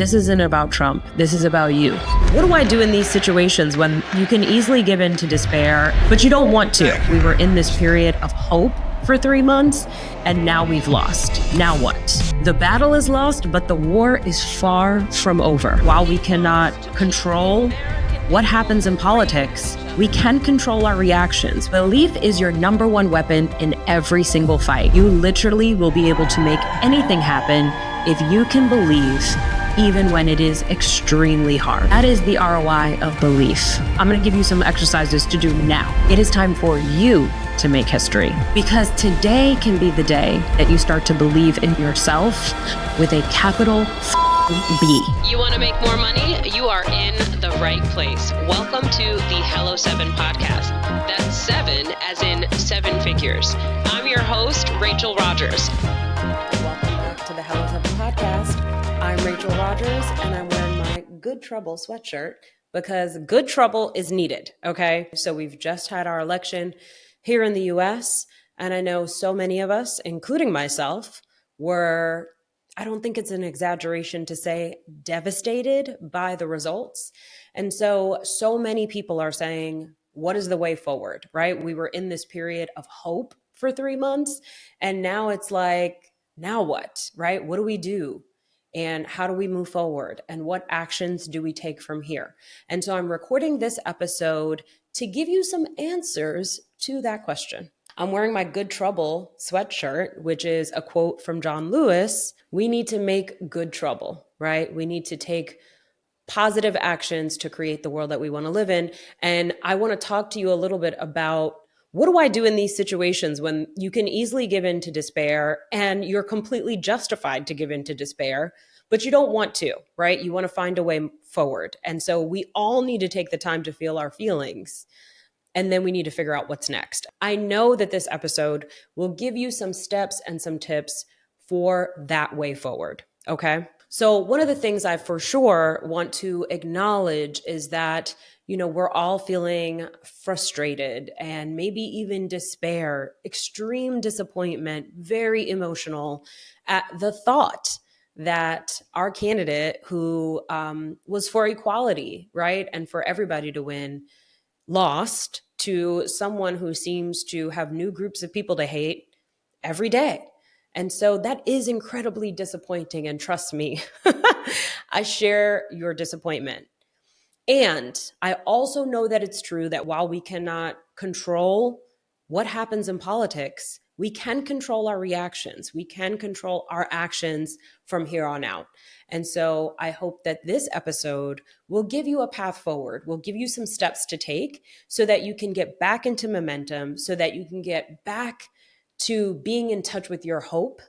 This isn't about Trump. This is about you. What do I do in these situations when you can easily give in to despair, but you don't want to? We were in this period of hope for 3 months, and now we've lost. Now what? The battle is lost, but the war is far from over. While we cannot control what happens in politics, we can control our reactions. Belief is your number one weapon in every single fight. You literally will be able to make anything happen if you can believe, even when it is extremely hard. That is the ROI of belief. I'm gonna give you some exercises to do now. It is time for you to make history, because today can be the day that you start to believe in yourself with a capital B. You want to make more money? You are in the right place. Welcome to the Hello 7 podcast. That's 7 as in 7 figures. I'm your host, Rachel Rogers. Welcome back to the Hello 7 podcast. I'm Rachel Rogers, and I'm wearing my Good Trouble sweatshirt because good trouble is needed, okay? So we've just had our election here in the US, and I know so many of us, including myself, were, I don't think it's an exaggeration to say, devastated by the results. And so many people are saying, what is the way forward, right? We were in this period of hope for 3 months, and now it's like, now what, right? What do we do? And how do we move forward? And what actions do we take from here? And so I'm recording this episode to give you some answers to that question. I'm wearing my Good Trouble sweatshirt, which is a quote from John Lewis. We need to make good trouble, right? We need to take positive actions to create the world that we want to live in. And I want to talk to you a little bit about, what do I do in these situations when you can easily give in to despair and you're completely justified to give in to despair, but you don't want to, right? You want to find a way forward. And so we all need to take the time to feel our feelings, and then we need to figure out what's next. I know that this episode will give you some steps and some tips for that way forward, okay? So one of the things I for sure want to acknowledge is that, we're all feeling frustrated and maybe even despair, extreme disappointment, very emotional at the thought that our candidate who was for equality, right, and for everybody to win, lost to someone who seems to have new groups of people to hate every day. And so that is incredibly disappointing. And trust me, I share your disappointment. And I also know that it's true that while we cannot control what happens in politics, we can control our reactions. We can control our actions from here on out. And so I hope that this episode will give you a path forward, will give you some steps to take so that you can get back into momentum, so that you can get back to being in touch with your hope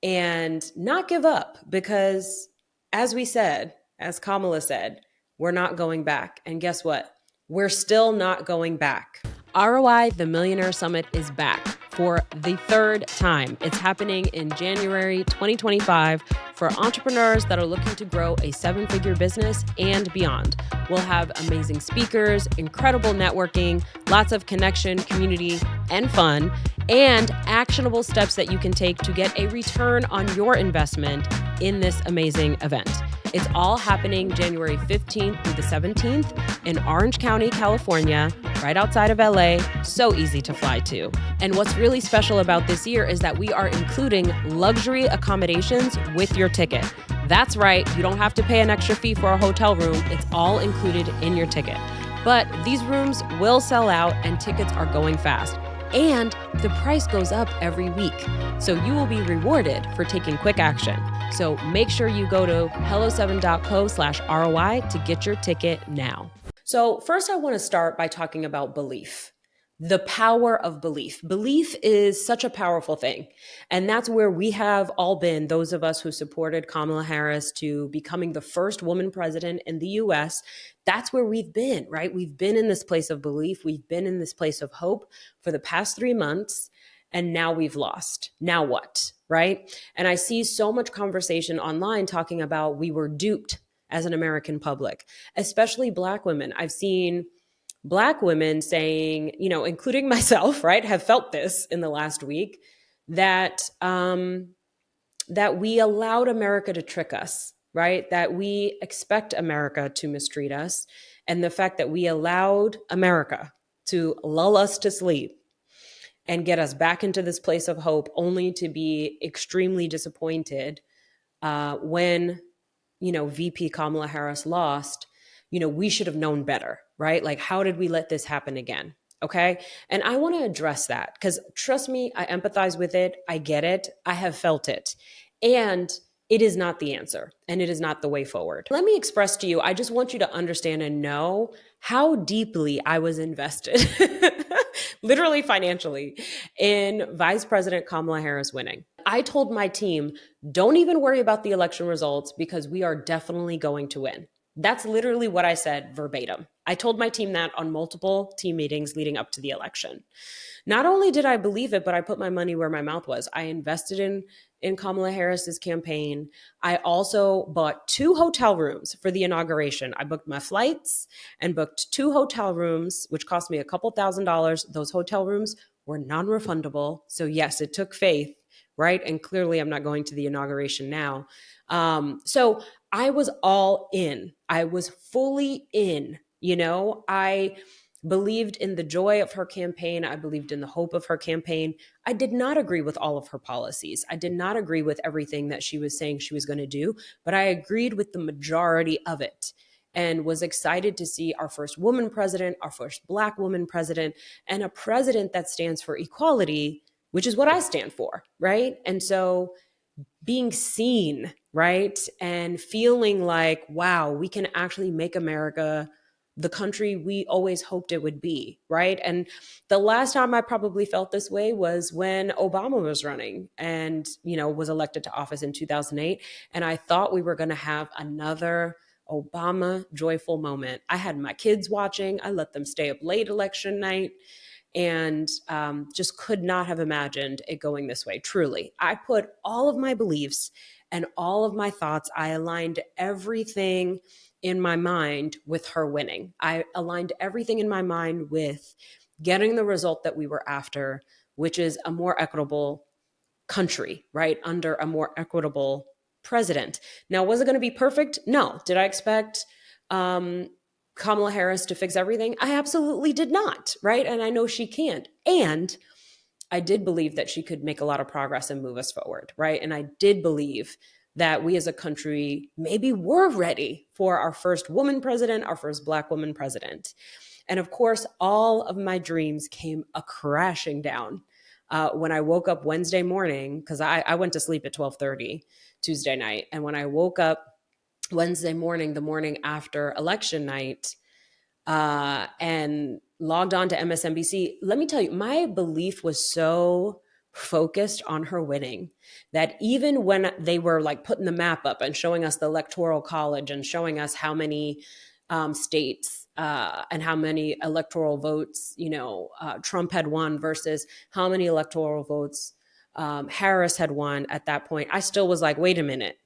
and not give up. Because as we said, as Kamala said, we're not going back. And guess what? We're still not going back. ROI, the Millionaire Summit, is back for the third time. It's happening in January 2025 for entrepreneurs that are looking to grow a 7-figure business and beyond. We'll have amazing speakers, incredible networking, lots of connection, community, and fun, and actionable steps that you can take to get a return on your investment in this amazing event. It's all happening January 15th through the 17th in Orange County, California, right outside of LA. So easy to fly to. And what's really special about this year is that we are including luxury accommodations with your ticket. That's right, you don't have to pay an extra fee for a hotel room. It's all included in your ticket. But these rooms will sell out and tickets are going fast. And the price goes up every week. So you will be rewarded for taking quick action. So make sure you go to hello7.co/ROI to get your ticket now. So first I want to start by talking about belief. The power of belief. Belief is such a powerful thing. And that's where we have all been, those of us who supported Kamala Harris to becoming the first woman president in the US. That's where we've been, right? We've been in this place of belief. We've been in this place of hope for the past 3 months. And now we've lost. Now what, right? And I see so much conversation online talking about we were duped as an American public, especially Black women. I've seen Black women saying, including myself, right, have felt this in the last week, that that we allowed America to trick us, right? That we expect America to mistreat us, and the fact that we allowed America to lull us to sleep and get us back into this place of hope, only to be extremely disappointed when, VP Kamala Harris lost. We should have known better, right? Like, how did we let this happen again? Okay. And I want to address that because trust me, I empathize with it. I get it. I have felt it. And it is not the answer and it is not the way forward. Let me express to you, I just want you to understand and know how deeply I was invested, literally financially, in Vice President Kamala Harris winning. I told my team, don't even worry about the election results because we are definitely going to win. That's literally what I said verbatim. I told my team that on multiple team meetings leading up to the election. Not only did I believe it, but I put my money where my mouth was. I invested in Kamala Harris's campaign. I also bought 2 hotel rooms for the inauguration. I booked my flights and booked 2 hotel rooms, which cost me a couple $1,000s. Those hotel rooms were non-refundable. So yes, it took faith, right? And clearly I'm not going to the inauguration now. So I was all in. I was fully in. I believed in the joy of her campaign. I believed in the hope of her campaign. I did not agree with all of her policies. I did not agree with everything that she was saying she was going to do, but I agreed with the majority of it and was excited to see our first woman president, our first Black woman president, and a president that stands for equality, which is what I stand for, right? And so being seen, right? And feeling like, wow, we can actually make America the country we always hoped it would be, right? And the last time I probably felt this way was when Obama was running and, was elected to office in 2008. And I thought we were going to have another Obama joyful moment. I had my kids watching. I let them stay up late election night and just could not have imagined it going this way. Truly, I put all of my beliefs and all of my thoughts, I aligned everything in my mind with her winning. I aligned everything in my mind with getting the result that we were after, which is a more equitable country, right? Under a more equitable president. Now, was it going to be perfect? No. Did I expect Kamala Harris to fix everything? I absolutely did not, right? And I know she can't. And I did believe that she could make a lot of progress and move us forward, right? And I did believe that we as a country maybe were ready for our first woman president, our first Black woman president. And of course, all of my dreams came a crashing down when I woke up Wednesday morning, because I went to sleep at 12:30 Tuesday night. And when I woke up Wednesday morning, the morning after election night, and logged on to MSNBC, let me tell you, my belief was so focused on her winning that even when they were like putting the map up and showing us the electoral college and showing us how many states and how many electoral votes, Trump had won versus how many electoral votes Harris had won at that point, I still was like, wait a minute.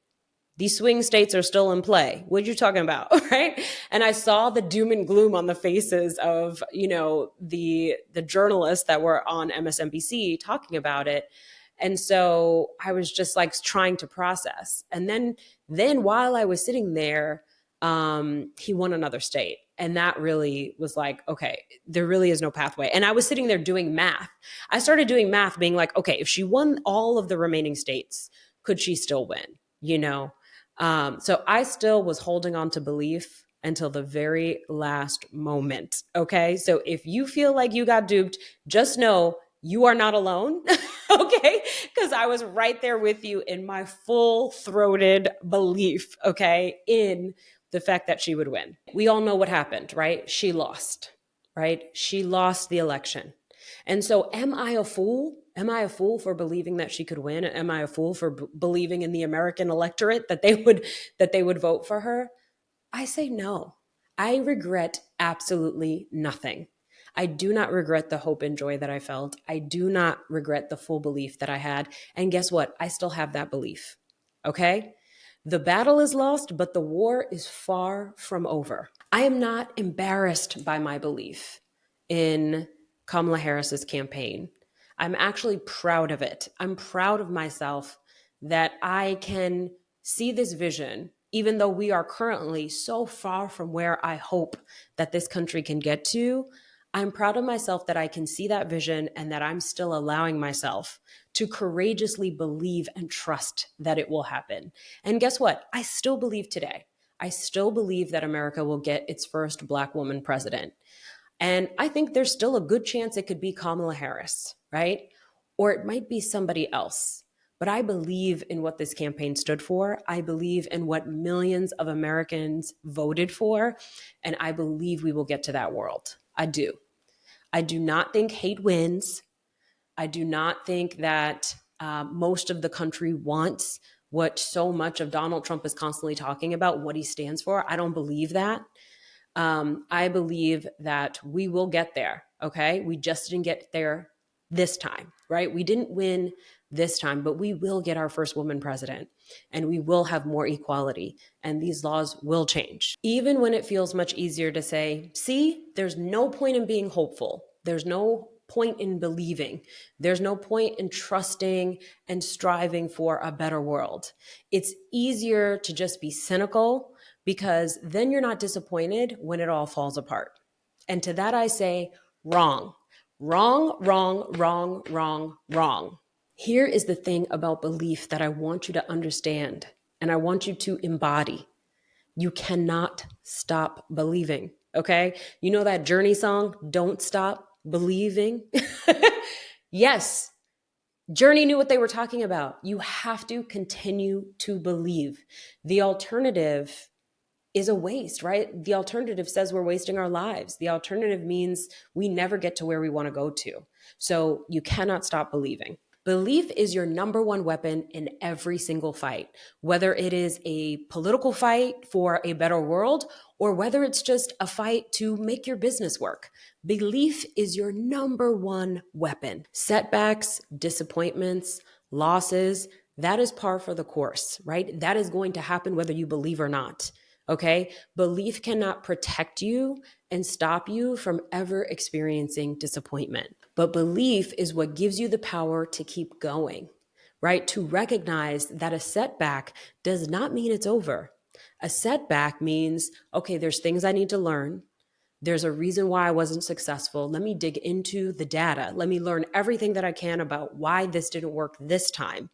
These swing states are still in play. What are you talking about? Right. And I saw the doom and gloom on the faces of, the journalists that were on MSNBC talking about it. And so I was just like trying to process. And then while I was sitting there, he won another state. And that really was like, okay, there really is no pathway. And I was sitting there doing math. I started doing math being like, okay, if she won all of the remaining states, could she still win? So I still was holding on to belief until the very last moment. Okay. So if you feel like you got duped, just know you are not alone. Okay. Because I was right there with you in my full throated belief. Okay. In the fact that she would win. We all know what happened, right? She lost, right? She lost the election. And so am I a fool? Am I a fool for believing that she could win? Am I a fool for believing in the American electorate that they would vote for her? I say no. I regret absolutely nothing. I do not regret the hope and joy that I felt. I do not regret the full belief that I had. And guess what? I still have that belief. Okay? The battle is lost, but the war is far from over. I am not embarrassed by my belief in Kamala Harris's campaign. I'm actually proud of it. I'm proud of myself that I can see this vision, even though we are currently so far from where I hope that this country can get to, I'm proud of myself that I can see that vision and that I'm still allowing myself to courageously believe and trust that it will happen. And guess what? I still believe today. I still believe that America will get its first Black woman president. And I think there's still a good chance it could be Kamala Harris, right? Or it might be somebody else. But I believe in what this campaign stood for. I believe in what millions of Americans voted for. And I believe we will get to that world. I do. I do not think hate wins. I do not think that most of the country wants what so much of Donald Trump is constantly talking about, what he stands for. I don't believe that. I believe that we will get there. Okay. We just didn't get there this time, right? We didn't win this time, but we will get our first woman president and we will have more equality and these laws will change. Even when it feels much easier to say, see, there's no point in being hopeful. There's no point in believing. There's no point in trusting and striving for a better world. It's easier to just be cynical because then you're not disappointed when it all falls apart. And to that I say, wrong, wrong, wrong, wrong, wrong, wrong. Here is the thing about belief that I want you to understand and I want you to embody. You cannot stop believing, okay? You know that Journey song, Don't Stop Believing? Yes, Journey knew what they were talking about. You have to continue to believe. The alternative is a waste, right? The alternative says we're wasting our lives. The alternative means we never get to where we want to go to. So you cannot stop believing. Belief is your number one weapon in every single fight, whether it is a political fight for a better world or whether it's just a fight to make your business work. Belief is your number one weapon. Setbacks, disappointments, losses, that is par for the course, right? That is going to happen whether you believe or not. Okay. Belief cannot protect you and stop you from ever experiencing disappointment. But belief is what gives you the power to keep going, right? To recognize that a setback does not mean it's over. A setback means, okay, there's things I need to learn. There's a reason why I wasn't successful. Let me dig into the data. Let me learn everything that I can about why this didn't work this time.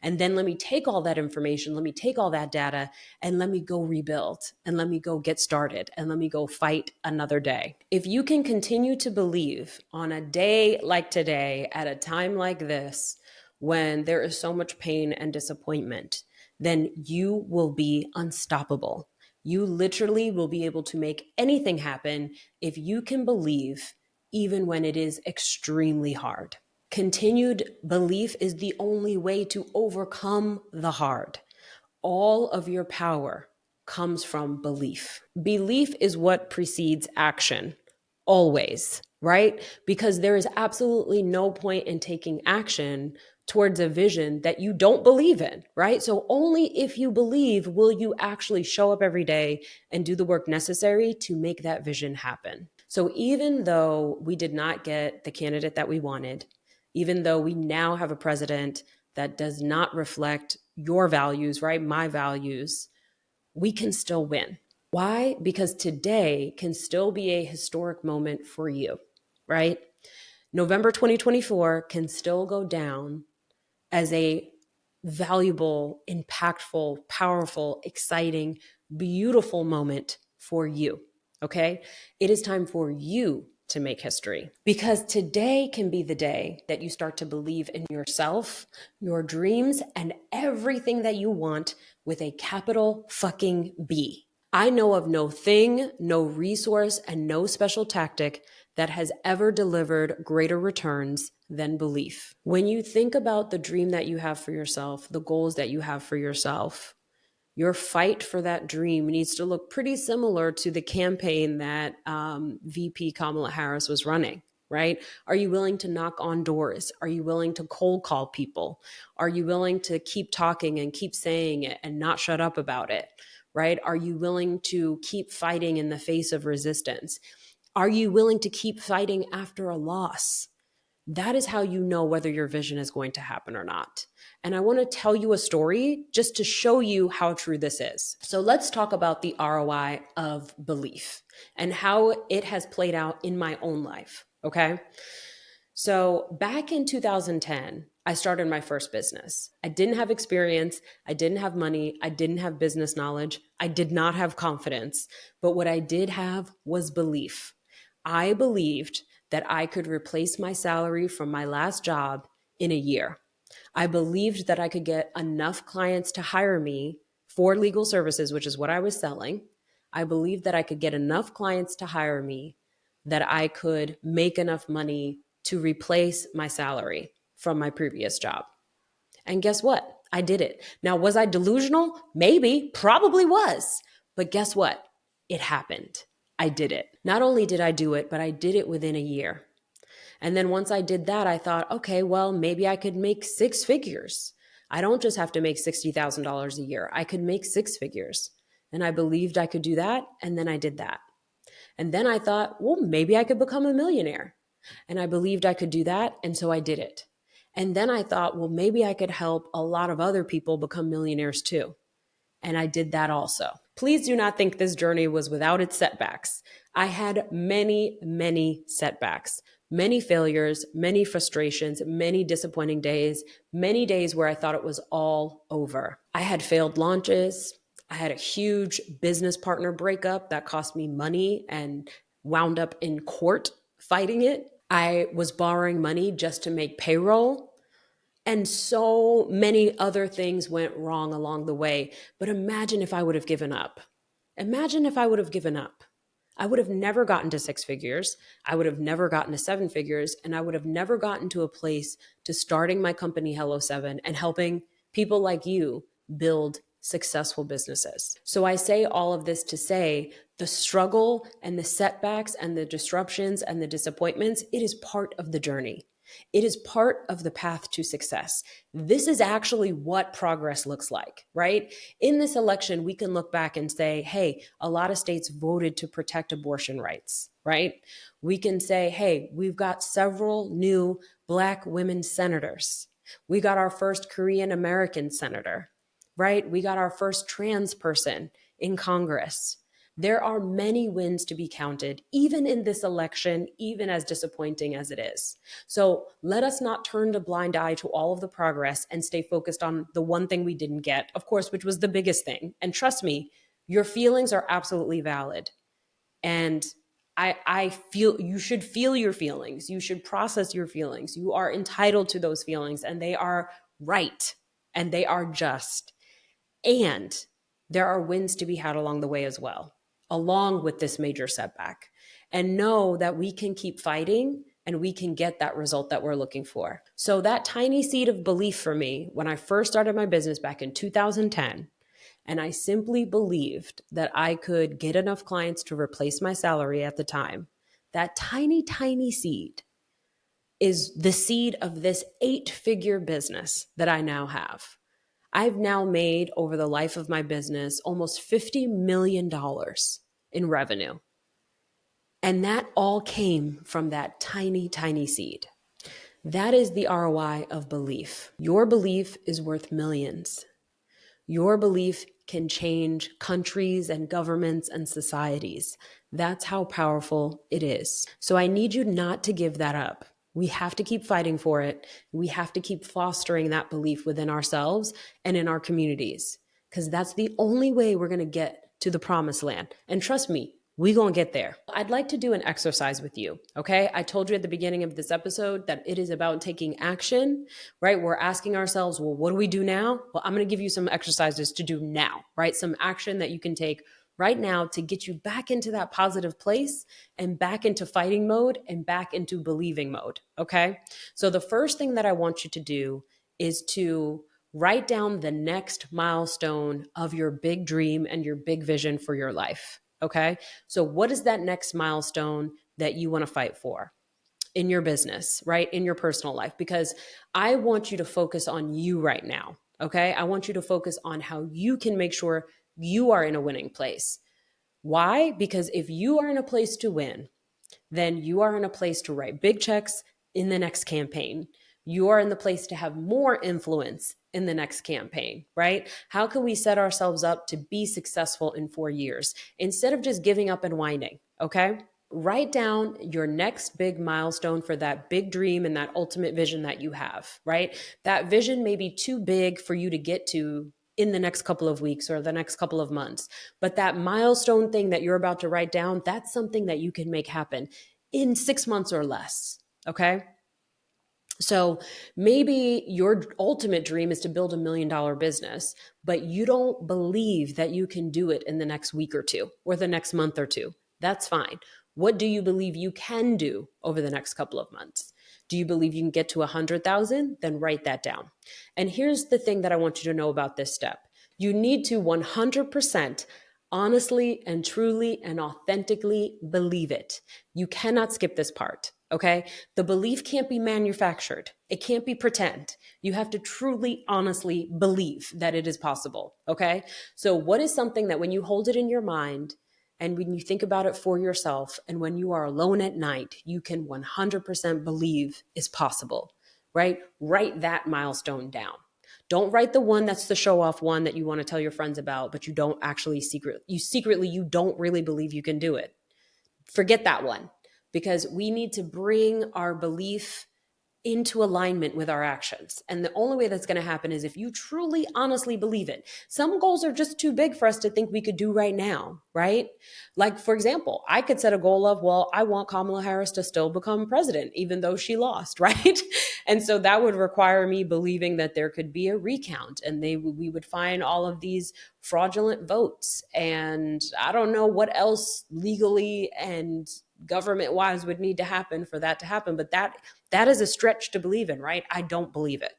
And then let me take all that information, let me take all that data, and let me go rebuild, and let me go get started, and let me go fight another day. If you can continue to believe on a day like today, at a time like this, when there is so much pain and disappointment, then you will be unstoppable. You literally will be able to make anything happen if you can believe, even when it is extremely hard. Continued belief is the only way to overcome the hard. All of your power comes from belief. Belief is what precedes action, always, right? Because there is absolutely no point in taking action towards a vision that you don't believe in, right? So only if you believe will you actually show up every day and do the work necessary to make that vision happen. So even though we did not get the candidate that we wanted, even though we now have a president that does not reflect your values, right? My values, we can still win. Why? Because today can still be a historic moment for you, right? November 2024 can still go down as a valuable, impactful, powerful, exciting, beautiful moment for you, okay? It is time for you to make history because today can be the day that you start to believe in yourself, your dreams, and everything that you want with a capital fucking B. I know of no thing, no resource, and no special tactic that has ever delivered greater returns than belief. When you think about the dream that you have for yourself, the goals that you have for yourself, your fight for that dream needs to look pretty similar to the campaign that VP Kamala Harris was running, right? Are you willing to knock on doors? Are you willing to cold call people? Are you willing to keep talking and keep saying it and not shut up about it, right? Are you willing to keep fighting in the face of resistance? Are you willing to keep fighting after a loss? That is how you know whether your vision is going to happen or not. And I want to tell you a story just to show you how true this is. So let's talk about the ROI of belief and how it has played out in my own life. Okay. So back in 2010, I started my first business. I didn't have experience. I didn't have money. I didn't have business knowledge. I did not have confidence. But what I did have was belief. I believed that I could replace my salary from my last job in a year. I believed that I could get enough clients to hire me for legal services, which is what I was selling. I believed that I could get enough clients to hire me that I could make enough money to replace my salary from my previous job. And guess what? I did it. Now, was I delusional? Maybe, probably was. But guess what? It happened. I did it. Not only did I do it, but I did it within a year. And then once I did that, I thought, okay, well, maybe I could make six figures. I don't just have to make $60,000 a year. I could make six figures. And I believed I could do that. And then I did that. And then I thought, well, maybe I could become a millionaire. And I believed I could do that. And so I did it. And then I thought, well, maybe I could help a lot of other people become millionaires too. And I did that also. Please do not think this journey was without its setbacks. I had many, many setbacks, many failures, many frustrations, many disappointing days, many days where I thought it was all over. I had failed launches. I had a huge business partner breakup that cost me money and wound up in court fighting it. I was borrowing money just to make payroll. And so many other things went wrong along the way. But imagine if I would have given up. Imagine if I would have given up. I would have never gotten to six figures. I would have never gotten to seven figures. And I would have never gotten to a place to starting my company, Hello 7, and helping people like you build successful businesses. So I say all of this to say the struggle and the setbacks and the disruptions and the disappointments, it is part of the journey. It is part of the path to success. This is actually what progress looks like, right? In this election, we can look back and say, hey, a lot of states voted to protect abortion rights, right? We can say, hey, we've got several new Black women senators. We got our first Korean American senator, right? We got our first trans person in Congress. There are many wins to be counted, even in this election, even as disappointing as it is. So let us not turn a blind eye to all of the progress and stay focused on the one thing we didn't get, of course, which was the biggest thing. And trust me, your feelings are absolutely valid. And I feel you should feel your feelings. You should process your feelings. You are entitled to those feelings, and they are right, and they are just. And there are wins to be had along the way as well, along with this major setback. And know that we can keep fighting and we can get that result that we're looking for. So that tiny seed of belief for me, when I first started my business back in 2010, and I simply believed that I could get enough clients to replace my salary at the time, that tiny, tiny seed is the seed of this 8-figure business that I now have. I've now made, over the life of my business, almost $50 million in revenue. And that all came from that tiny, tiny seed. That is the ROI of belief. Your belief is worth millions. Your belief can change countries and governments and societies. That's how powerful it is. So I need you not to give that up. We have to keep fighting for it. We have to keep fostering that belief within ourselves and in our communities, because that's the only way we're going to get to the promised land. And trust me, we're going to get there. I'd like to do an exercise with you, okay? I told you at the beginning of this episode that it is about taking action, right? We're asking ourselves, well, what do we do now? Well, I'm going to give you some exercises to do now, right? Some action that you can take right now to get you back into that positive place and back into fighting mode and back into believing mode, okay? So the first thing that I want you to do is to write down the next milestone of your big dream and your big vision for your life. Okay. So what is that next milestone that you want to fight for in your business, right? In your personal life? Because I want you to focus on you right now. Okay. I want you to focus on how you can make sure you are in a winning place. Why? Because if you are in a place to win, then you are in a place to write big checks in the next campaign. You are in the place to have more influence in the next campaign, right? How can we set ourselves up to be successful in 4 years instead of just giving up and whining, okay? Write down your next big milestone for that big dream and that ultimate vision that you have, right? That vision may be too big for you to get to in the next couple of weeks or the next couple of months. But that milestone thing that you're about to write down, that's something that you can make happen in 6 months or less, okay? So maybe your ultimate dream is to build $1 million business, but you don't believe that you can do it in the next week or two or the next month or two. That's fine. What do you believe you can do over the next couple of months? Do you believe you can get to 100,000? Then write that down. And here's the thing that I want you to know about this step. You need to 100% honestly and truly and authentically believe it. You cannot skip this part. Okay. The belief can't be manufactured. It can't be pretend. You have to truly, honestly believe that it is possible. Okay. So what is something that when you hold it in your mind and when you think about it for yourself and when you are alone at night, you can 100% believe is possible, right? Write that milestone down. Don't write the one that's the show off one that you want to tell your friends about, but you don't actually you don't really believe you can do it. Forget that one, because we need to bring our belief into alignment with our actions. And the only way that's going to happen is if you truly, honestly believe it. Some goals are just too big for us to think we could do right now, right? Like, for example, I could set a goal of, well, I want Kamala Harris to still become president, even though she lost, right? And so that would require me believing that there could be a recount and we would find all of these fraudulent votes. And I don't know what else legally and government wise would need to happen for that to happen. But that is a stretch to believe in, right? I don't believe it,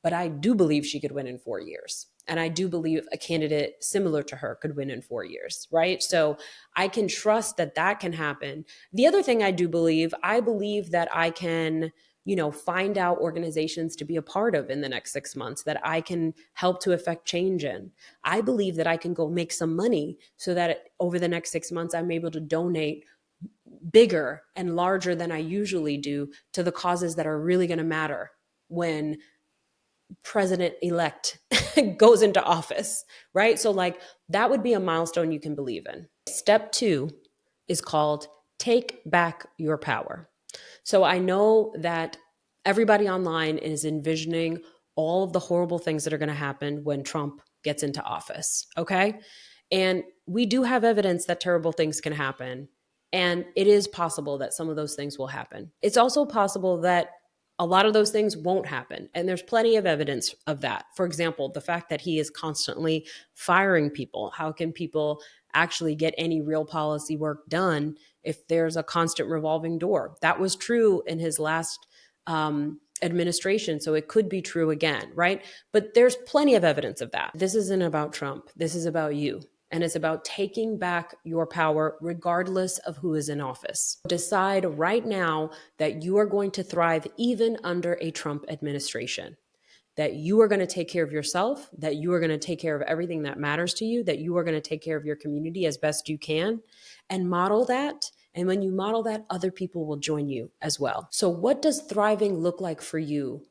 but I do believe she could win in 4 years. And I do believe a candidate similar to her could win in 4 years, right? So I can trust that that can happen. The other thing I believe that I can, find out organizations to be a part of in the next 6 months that I can help to affect change in. I believe that I can go make some money so that over the next 6 months, I'm able to donate bigger and larger than I usually do to the causes that are really going to matter when president-elect goes into office, right? So that would be a milestone you can believe in. Step 2 is called take back your power. So I know that everybody online is envisioning all of the horrible things that are going to happen when Trump gets into office, okay? And we do have evidence that terrible things can happen. And it is possible that some of those things will happen. It's also possible that a lot of those things won't happen. And there's plenty of evidence of that. For example, the fact that he is constantly firing people. How can people actually get any real policy work done if there's a constant revolving door? That was true in his last administration. So it could be true again, right? But there's plenty of evidence of that. This isn't about Trump. This is about you. And it's about taking back your power regardless of who is in office. Decide right now that you are going to thrive even under a Trump administration, that you are going to take care of yourself, that you are going to take care of everything that matters to you, that you are going to take care of your community as best you can, and model that. And when you model that, other people will join you as well. So what does thriving look like for you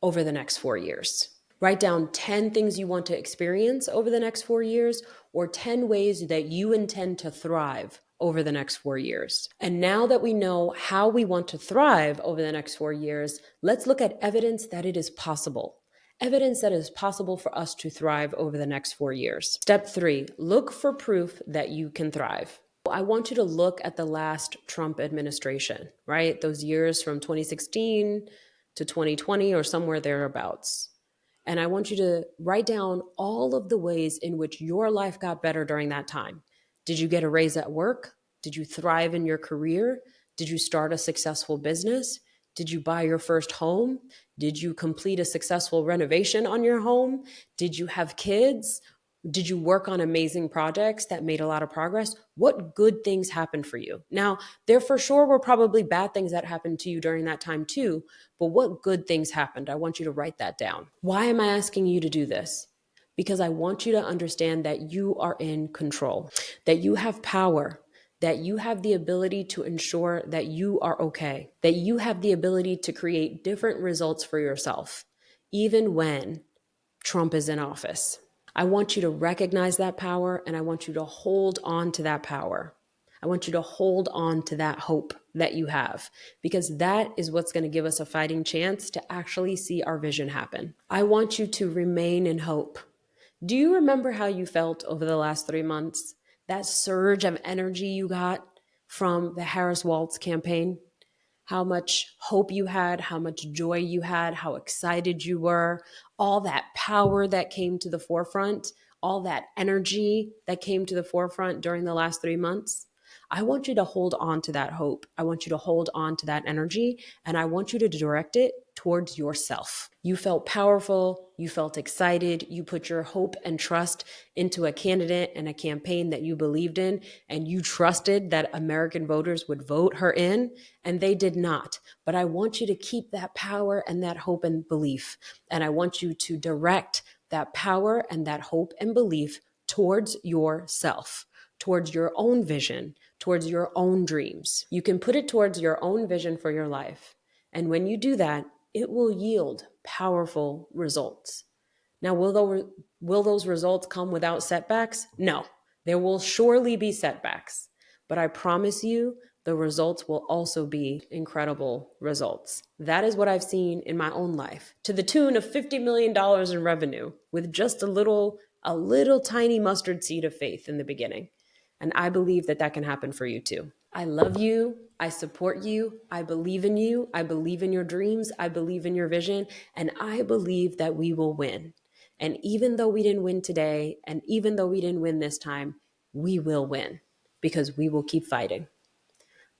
over the next 4 years? Write down 10 things you want to experience over the next 4 years, or 10 ways that you intend to thrive over the next 4 years. And now that we know how we want to thrive over the next 4 years, let's look at evidence that it is possible. Evidence that it is possible for us to thrive over the next 4 years. Step 3, look for proof that you can thrive. I want you to look at the last Trump administration, right? Those years from 2016 to 2020 or somewhere thereabouts. And I want you to write down all of the ways in which your life got better during that time. Did you get a raise at work? Did you thrive in your career? Did you start a successful business? Did you buy your first home? Did you complete a successful renovation on your home? Did you have kids? Did you work on amazing projects that made a lot of progress? What good things happened for you? Now, there for sure were probably bad things that happened to you during that time too, but what good things happened? I want you to write that down. Why am I asking you to do this? Because I want you to understand that you are in control, that you have power, that you have the ability to ensure that you are okay, that you have the ability to create different results for yourself, even when Trump is in office. I want you to recognize that power, and I want you to hold on to that power. I want you to hold on to that hope that you have, because that is what's going to give us a fighting chance to actually see our vision happen. I want you to remain in hope. Do you remember how you felt over the last 3 months? That surge of energy you got from the Harris Waltz campaign? How much hope you had, how much joy you had, how excited you were, all that power that came to the forefront, all that energy that came to the forefront during the last 3 months. I want you to hold on to that hope. I want you to hold on to that energy, and I want you to direct it towards yourself. You felt powerful, you felt excited, you put your hope and trust into a candidate and a campaign that you believed in, and you trusted that American voters would vote her in, and they did not. But I want you to keep that power and that hope and belief, and I want you to direct that power and that hope and belief towards yourself, towards your own vision, towards your own dreams. You can put it towards your own vision for your life. And when you do that, it will yield powerful results. Now, will those results come without setbacks? No, there will surely be setbacks. But I promise you, the results will also be incredible results. That is what I've seen in my own life, to the tune of $50 million in revenue with just a little tiny mustard seed of faith in the beginning. And I believe that can happen for you too. I love you. I support you. I believe in you. I believe in your dreams. I believe in your vision. And I believe that we will win. And even though we didn't win today, and even though we didn't win this time, we will win, because we will keep fighting.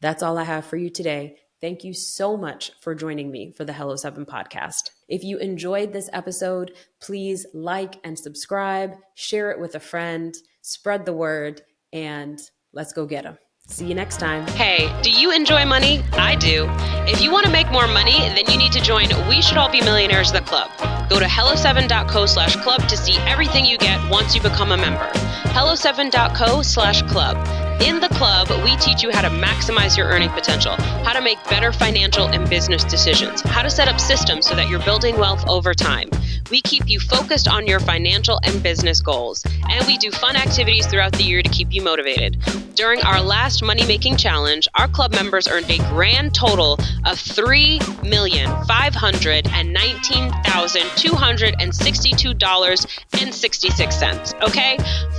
That's all I have for you today. Thank you so much for joining me for the Hello 7 podcast. If you enjoyed this episode, please like and subscribe, share it with a friend, spread the word, and let's go get them. See you next time. Hey, do you enjoy money? I do. If you want to make more money, then you need to join We Should All Be Millionaires, the club. Go to hello7.co/club to see everything you get once you become a member. hello7.co/club. In the club, we teach you how to maximize your earning potential, how to make better financial and business decisions, how to set up systems so that you're building wealth over time. We keep you focused on your financial and business goals, and we do fun activities throughout the year to keep you motivated. During our last money-making challenge, our club members earned a grand total of $3,519,262.66. Okay?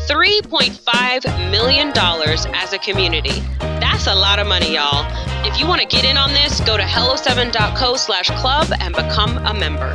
$3.5 million as a community. That's a lot of money, y'all. If you want to get in on this, go to hello7.co/club and become a member.